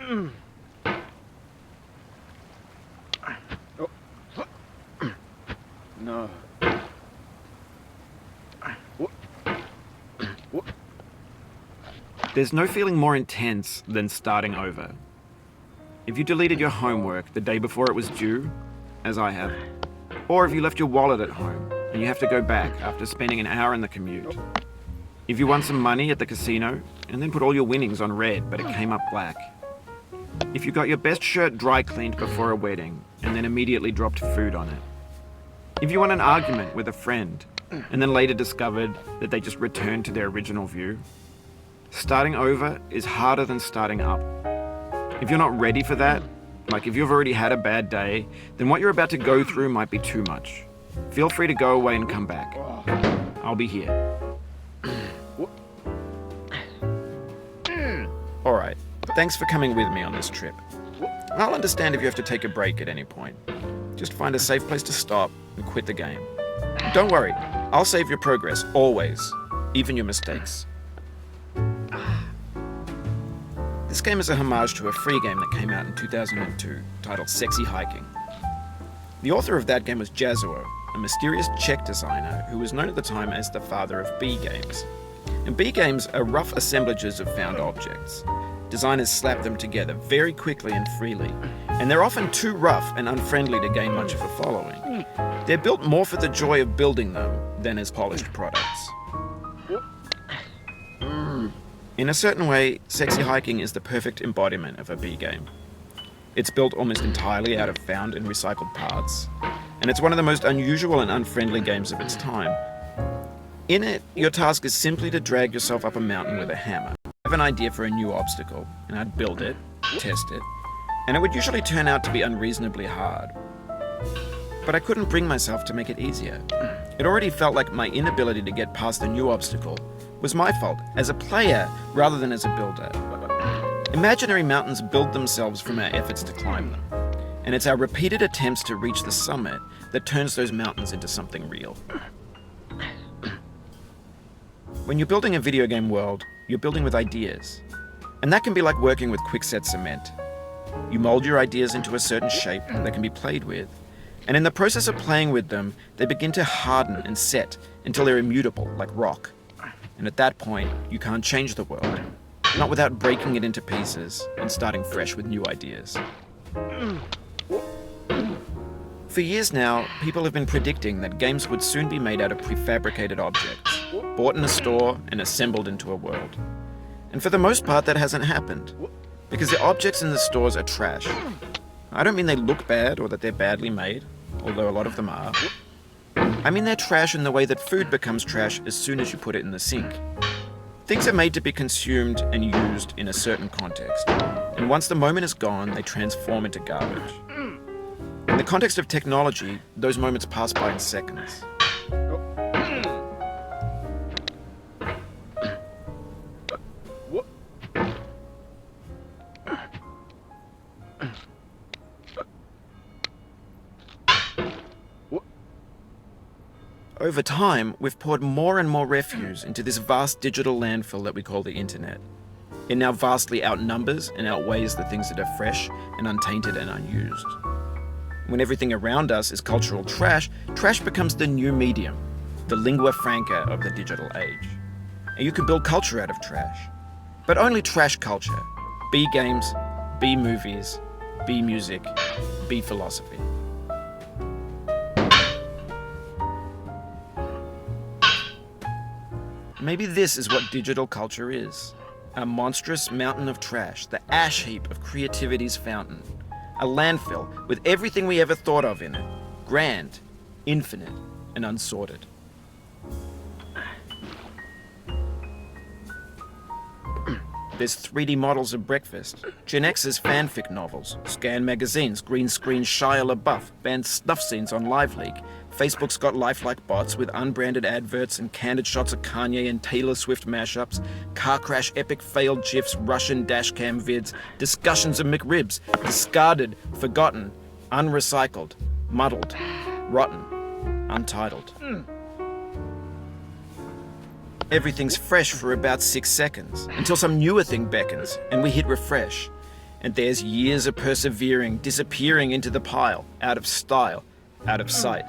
No. There's no feeling more intense than starting over. If you deleted your homework the day before it was due, as I have, or if you left your wallet at home and you have to go back after spending an hour in the commute. If you won some money at the casino and then put all your winnings on red but it came up black. If you got your best shirt dry cleaned before a wedding and then immediately dropped food on it. If you won an argument with a friend and then later discovered that they just returned to their original view. Starting over is harder than starting up. If you're not ready for that, like if you've already had a bad day, then what you're about to go through might be too much. Feel free to go away and come back. I'll be here. Alright, thanks for coming with me on this trip. I'll understand if you have to take a break at any point. Just find a safe place to stop and quit the game. Don't worry, I'll save your progress, always, even your mistakes. This game is a homage to a free game that came out in 2002, titled Sexy Hiking. The author of that game was Jazuo, a mysterious Czech designer who was known at the time as the father of B games. And B games are rough assemblages of found objects. Designers slap them together very quickly and freely, and they're often too rough and unfriendly to gain much of a following. They're built more for the joy of building them than as polished products. In a certain way, Sexy Hiking is the perfect embodiment of a B game. It's built almost entirely out of found and recycled parts, and it's one of the most unusual and unfriendly games of its time. In it, your task is simply to drag yourself up a mountain with a hammer. I have an idea for a new obstacle, and I'd build it, test it, and it would usually turn out to be unreasonably hard. But I couldn't bring myself to make it easier. It already felt like my inability to get past the new obstacle was my fault, as a player rather than as a builder. Imaginary mountains build themselves from our efforts to climb them, and it's our repeated attempts to reach the summit that turns those mountains into something real. When you're building a video game world, you're building with ideas, and that can be like working with quickset cement. You mold your ideas into a certain shape that can be played with, and in the process of playing with them, they begin to harden and set until they're immutable, like rock. And at that point, you can't change the world, not without breaking it into pieces and starting fresh with new ideas. For years now, people have been predicting that games would soon be made out of prefabricated objects, bought in a store and assembled into a world. And for the most part, that hasn't happened, because the objects in the stores are trash. I don't mean they look bad or that they're badly made, although a lot of them are. I mean they're trash in the way that food becomes trash as soon as you put it in the sink. Things are made to be consumed and used in a certain context, and once the moment is gone, they transform into garbage. In the context of technology, those moments pass by in seconds. Over time, we've poured more and more refuse into this vast digital landfill that we call the internet. It now vastly outnumbers and outweighs the things that are fresh and untainted and unused. When everything around us is cultural trash, trash becomes the new medium, the lingua franca of the digital age. And you can build culture out of trash. But only trash culture. B games, B movies, B music, B philosophy. Maybe this is what digital culture is. A monstrous mountain of trash, the ash heap of creativity's fountain. A landfill with everything we ever thought of in it. Grand, infinite, and unsorted. There's 3D models of breakfast, Gen X's fanfic novels, scan magazines, green screen Shia LaBeouf, banned snuff scenes on LiveLeak. Facebook's got lifelike bots with unbranded adverts and candid shots of Kanye and Taylor Swift mashups, car crash epic failed GIFs, Russian dashcam vids, discussions of McRibs, discarded, forgotten, unrecycled, muddled, rotten, untitled. Everything's fresh for about 6 seconds, until some newer thing beckons, and we hit refresh. And there's years of persevering disappearing into the pile, out of style, out of sight.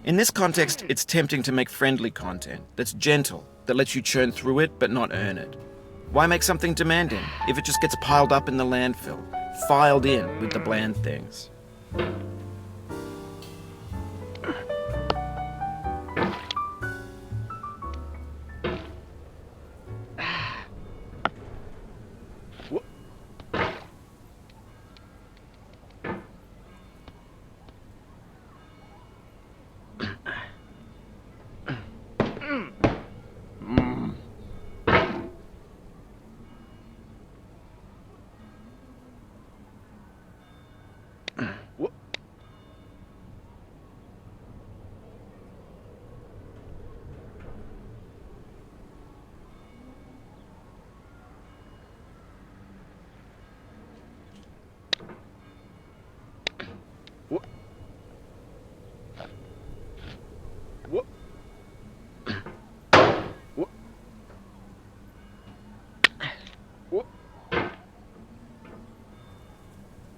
In this context, it's tempting to make friendly content that's gentle, that lets you churn through it but not earn it. Why make something demanding if it just gets piled up in the landfill, filed in with the bland things?